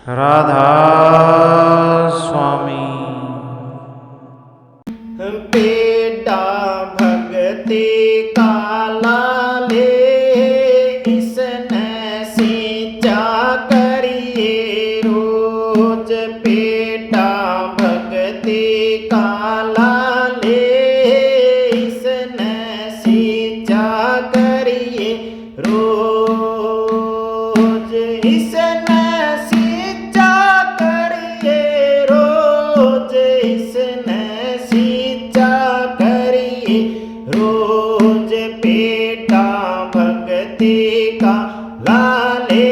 राधा स्वामी। बेटा भगति का लाले, इसने सींचा करिए रोज। बेटा भगति का लाले, इसने सींचा करिए रोज। इसने सींचा करिए रोज, इसने सींचा करिए रोज। बेटा भगति का लाले,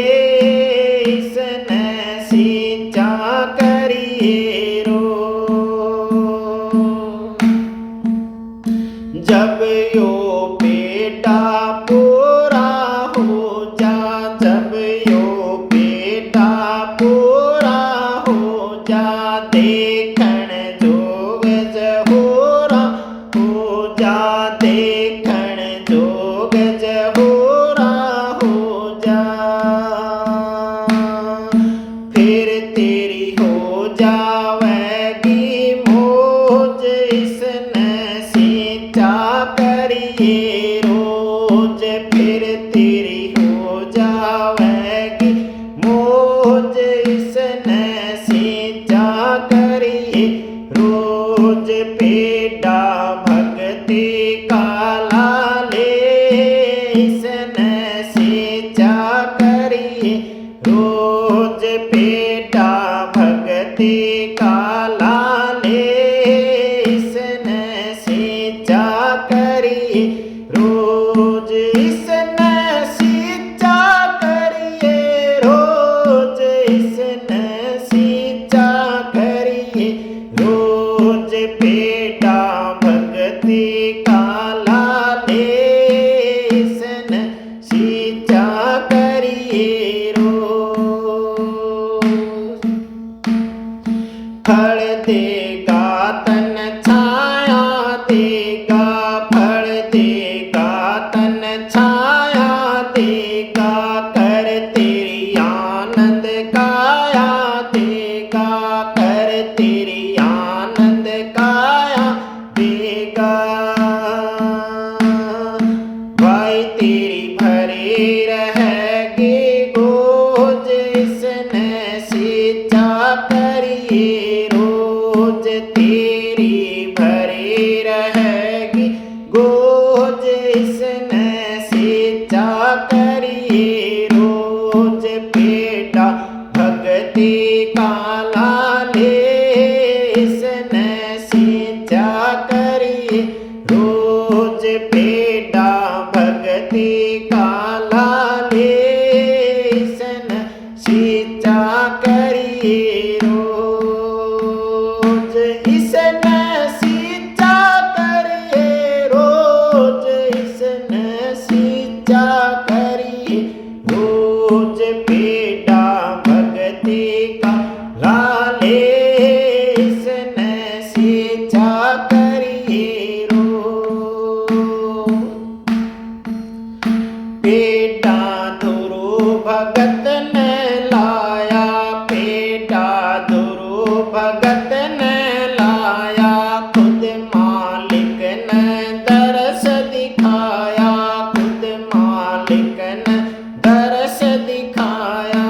इसने सींचा करिए रोज। जब यो बेटा पूरा हो जा, जब यो बेटा पूरा हो जा, देखण जोग जहोरा हो जा, देखण जोग जहोरा हो जा। फिर तेरी हो जावेगी मौज, इसने सींचा करिए रोज। फिर तेरी हो जावेगी मौज, इसने सींचा करिए रोज। बेटा भगति का लाले, इसने सींचा करिए रोज। बेटा भगति का लाले, इसने सींचा करिए रोज। इसने सींचा करिए रोज, इसने सींचा करिए रोज। बेटा भगति का लाले, इसने सींचा करिए रोज। फल देगा तन छाया देगा, फल देगा तन छाया देगा, कर तेरी आनंद काया देगा, कर तेरी आनंद काया देगा। भाई तेरी भरी रहेगी गोज, इसने सींचा करिए रोज। तेरी भरी रहेगी गोज, इसने सींचा करिए रोज। बेटा भगति का लाले, इसने सींचा करिए रोज। बेटा भगति का लाले, इसने सींचा करिए रोज। इसने सींचा करिए रोज, इसने सींचा करिए रोज। बेटा भगति का लाले, इसने सींचा करिए रोज। बेटा धुरु भगत ने लाया, बेटा धुरु भगत ने लाया, खुद मालिक ने दरस दिखाया, खुद मालिक ने दरस दिखाया।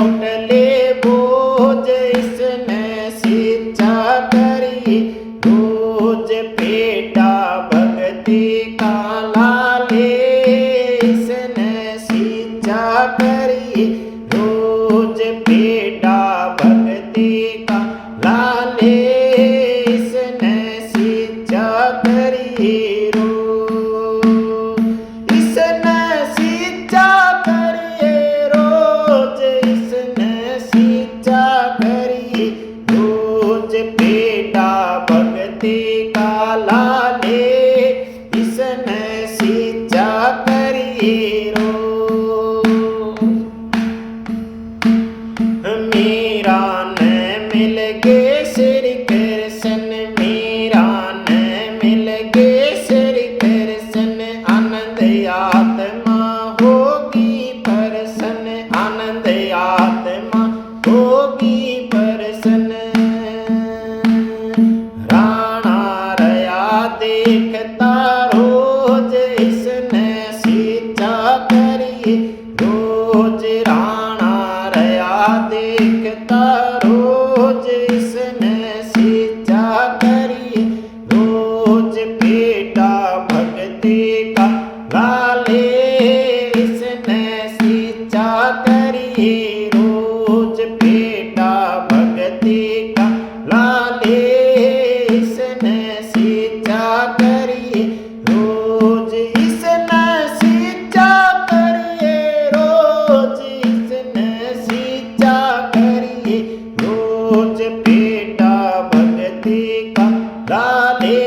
टोटले बोझ इसने सींचा करी, रोज पेटा भक्ति का लाले इसने सींचा करी, रोज पेटा भक्ति का लाले इसने सींचा करी, इसने सींचा करी, रोज इसने सींचा करी, रोज पेटा भक्ति का लाले इसने सींचा करी, मीरा ने मिल गए श्री कृष्ण, मीरा ने मिल गए श्री कृष्ण, आनंद आत्मा होगी प्रसन्न, आनंद आत्मा होगी प्रसन्न, राणा रया देखता रोज इसने सींचा करी, रोज राणा रया देखता रोज इसने सींचा करी, रोज पेटा भक्ति का लाले इसने सींचा करी, रोज पेटा भक्ति का लाले इसने सींचा करी, रोज इसने सींचा करी, रोज इसने सींचा करी, रोज पेटा भक्ति का लाले